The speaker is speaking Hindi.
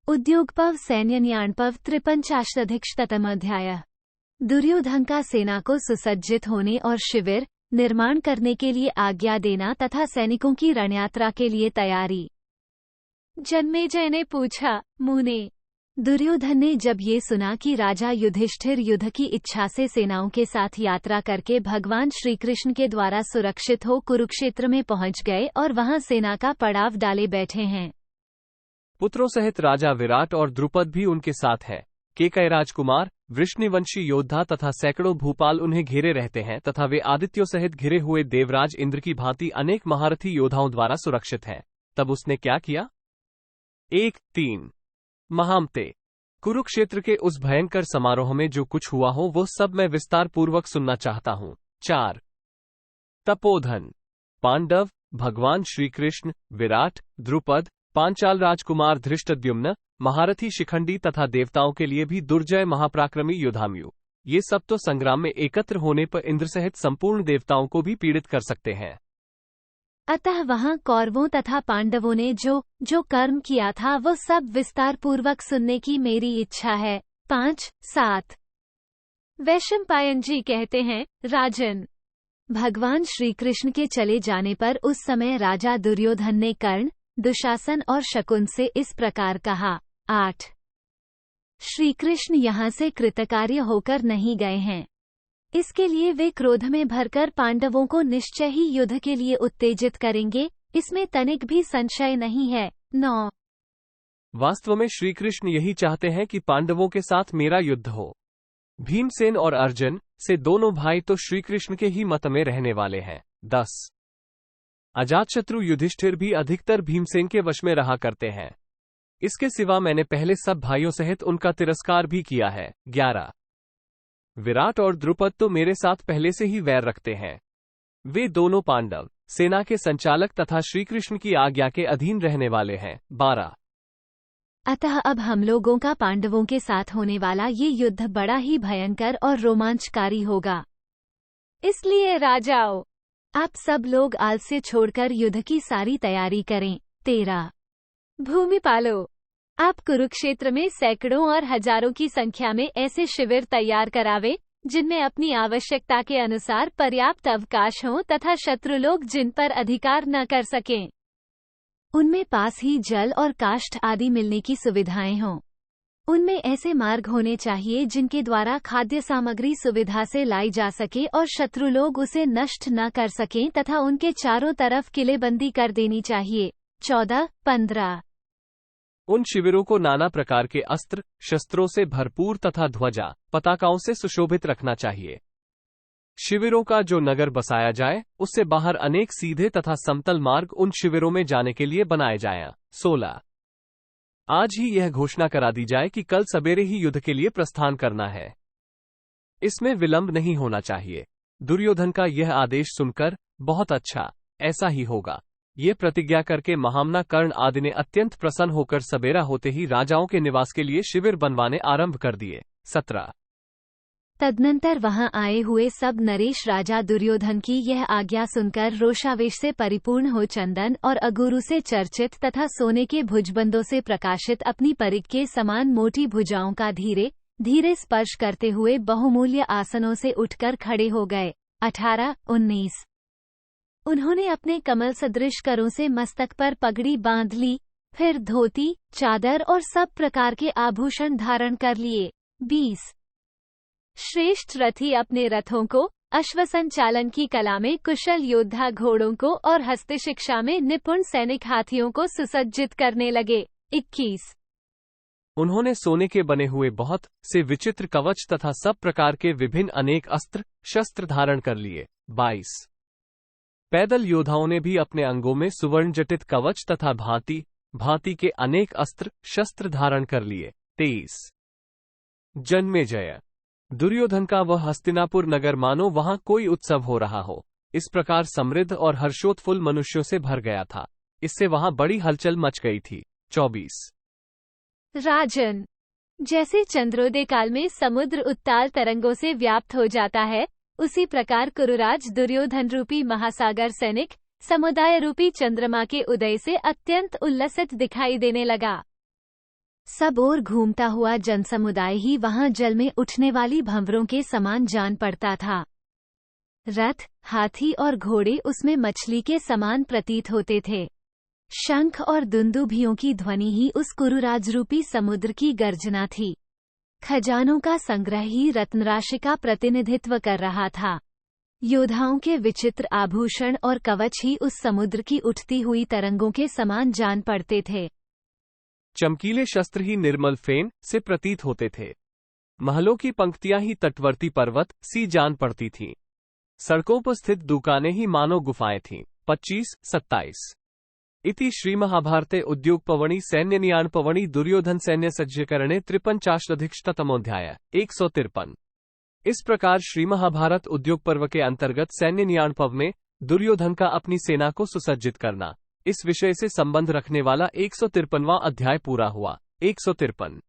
उद्योगपव सैन्यन्याणपव 53 अध्याय। दुर्योधन का सेना को सुसज्जित होने और शिविर निर्माण करने के लिए आज्ञा देना तथा सैनिकों की रणयात्रा के लिए तैयारी। जन्मेजय ने पूछा, मुने। दुर्योधन ने जब ये सुना कि राजा युधिष्ठिर युद्ध की इच्छा से सेनाओं के साथ यात्रा करके भगवान श्रीकृष्ण के द्वारा सुरक्षित हो कुरुक्षेत्र में पहुंच गए और वहां सेना का पड़ाव डाले बैठे हैं। पुत्रों सहित राजा विराट और द्रुपद भी उनके साथ है। केकय राजकुमार, वृष्णिवंशी योद्धा तथा सैकड़ों भूपाल उन्हें घेरे रहते हैं तथा वे आदित्यों सहित घिरे हुए देवराज इंद्र की भांति अनेक महारथी योद्धाओं द्वारा सुरक्षित हैं। तब उसने क्या किया? 1-3 महामते। कुरुक्षेत्र के उस भयंकर समारोह में जो कुछ हुआ हो वो सब मैं विस्तार पूर्वक सुनना चाहता हूँ। 4 तपोधन। पांडव, भगवान श्रीकृष्ण, विराट, द्रुपद, पांचाल राजकुमार धृष्टद्युम्न, महारथी शिखंडी तथा देवताओं के लिए भी दुर्जय महापराक्रमी युधामयु, ये सब तो संग्राम में एकत्र होने पर इंद्र सहित संपूर्ण देवताओं को भी पीड़ित कर सकते हैं। अतः वहां कौरवों तथा पांडवों ने जो कर्म किया था वो सब विस्तार पूर्वक सुनने की मेरी इच्छा है। 5-7 वैशंपायन जी कहते हैं, राजन, भगवान श्रीकृष्ण के चले जाने पर उस समय राजा दुर्योधन ने कर्ण, दुशासन और शकुन से इस प्रकार कहा। 8 श्रीकृष्ण यहाँ से कृतकार्य होकर नहीं गए हैं, इसके लिए वे क्रोध में भरकर पांडवों को निश्चय ही युद्ध के लिए उत्तेजित करेंगे, इसमें तनिक भी संशय नहीं है। 9 वास्तव में श्रीकृष्ण यही चाहते हैं कि पांडवों के साथ मेरा युद्ध हो। भीमसेन और अर्जुन से दोनों भाई तो श्रीकृष्ण के ही मत में रहने वाले हैं। 10 अजातशत्रु युधिष्ठिर भी अधिकतर भीमसेन के वश में रहा करते हैं। इसके सिवा मैंने पहले सब भाइयों सहित उनका तिरस्कार भी किया है। 11 विराट और द्रुपद तो मेरे साथ पहले से ही वैर रखते हैं। वे दोनों पांडव सेना के संचालक तथा श्रीकृष्ण की आज्ञा के अधीन रहने वाले हैं। 12 अतः अब हम लोगों का पांडवों के साथ होने वाला ये युद्ध बड़ा ही भयंकर और रोमांचकारी होगा। इसलिए राजाओं, आप सब लोग आलस्य छोड़कर युद्ध की सारी तैयारी करें। 13 भूमिपालो, आप कुरुक्षेत्र में सैकड़ों और हजारों की संख्या में ऐसे शिविर तैयार करावे जिनमें अपनी आवश्यकता के अनुसार पर्याप्त अवकाश हो तथा शत्रु लोग जिन पर अधिकार न कर सकें, उनमें पास ही जल और काष्ठ आदि मिलने की सुविधाएं हों। उनमें ऐसे मार्ग होने चाहिए जिनके द्वारा खाद्य सामग्री सुविधा से लाई जा सके और शत्रु लोग उसे नष्ट न कर सकें तथा उनके चारों तरफ किलेबंदी कर देनी चाहिए। 14-15 उन शिविरों को नाना प्रकार के अस्त्र शस्त्रों से भरपूर तथा ध्वजा पताकाओं से सुशोभित रखना चाहिए। शिविरों का जो नगर बसाया जाए उससे बाहर अनेक सीधे तथा समतल मार्ग उन शिविरों में जाने के लिए बनाए जाएं। 16 आज ही यह घोषणा करा दी जाए कि कल सवेरे ही युद्ध के लिए प्रस्थान करना है। इसमें विलंब नहीं होना चाहिए। दुर्योधन का यह आदेश सुनकर बहुत अच्छा, ऐसा ही होगा, ये प्रतिज्ञा करके महामना कर्ण आदि ने अत्यंत प्रसन्न होकर सवेरा होते ही राजाओं के निवास के लिए शिविर बनवाने आरंभ कर दिए। 17 तदनंतर वहां आए हुए सब नरेश राजा दुर्योधन की यह आज्ञा सुनकर रोषावेश से परिपूर्ण हो चंदन और अगुरु से चर्चित तथा सोने के भुजबंदों से प्रकाशित अपनी परिग के समान मोटी भुजाओं का धीरे धीरे स्पर्श करते हुए बहुमूल्य आसनों से उठकर खड़े हो गए। 18-19 उन्होंने अपने कमल सदृश करों से मस्तक पर पगड़ी बांध ली, फिर धोती, चादर और सब प्रकार के आभूषण धारण कर लिए। 20 श्रेष्ठ रथी अपने रथों को, अश्व संचालन की कला में कुशल योद्धा घोड़ों को और हस्त शिक्षा में निपुण सैनिक हाथियों को सुसज्जित करने लगे। 21 उन्होंने सोने के बने हुए बहुत से विचित्र कवच तथा सब प्रकार के विभिन्न अनेक अस्त्र शस्त्र धारण कर लिए। 22 पैदल योद्धाओं ने भी अपने अंगों में सुवर्ण जटित कवच तथा भांति भांति के अनेक अस्त्र शस्त्र धारण कर लिए। 23 जन्मेजय, दुर्योधन का वह हस्तिनापुर नगर मानो वहां कोई उत्सव हो रहा हो, इस प्रकार समृद्ध और हर्षोत्फुल्ल मनुष्यों से भर गया था। इससे वहां बड़ी हलचल मच गई थी। 24 राजन, जैसे चंद्रोदय काल में समुद्र उत्ताल तरंगों से व्याप्त हो जाता है, उसी प्रकार कुरुराज दुर्योधन रूपी महासागर सैनिक समुदाय रूपी चंद्रमा के उदय से अत्यंत उल्लसित दिखाई देने लगा। सब ओर घूमता हुआ जनसमुदाय ही वहां जल में उठने वाली भंवरों के समान जान पड़ता था। रथ, हाथी और घोड़े उसमें मछली के समान प्रतीत होते थे। शंख और दुंदुभियों की ध्वनि ही उस कुरुराज रूपी समुद्र की गर्जना थी। खजानों का संग्रह ही रत्नराशि का प्रतिनिधित्व कर रहा था। योद्धाओं के विचित्र आभूषण और कवच ही उस समुद्र की उठती हुई तरंगों के समान जान पड़ते थे। चमकीले शस्त्र ही निर्मल फेन से प्रतीत होते थे। महलों की पंक्तियां ही तटवर्ती पर्वत सी जान पड़ती थीं। सड़कों पर स्थित दुकानें ही मानो गुफाएं थीं। 25-27 इति श्री महाभारते उद्योगपर्वणि सैन्यनियाणपर्वणि दुर्योधन सैन्य सज्जीकरणे 53-अधिकशतमोऽध्याय 153। इस प्रकार श्री महाभारत उद्योग पर्व के अंतर्गत सैन्य नियाण पर्व में दुर्योधन का अपनी सेना को सुसज्जित करना, इस विषय से संबंध रखने वाला 153वां अध्याय पूरा हुआ। 153।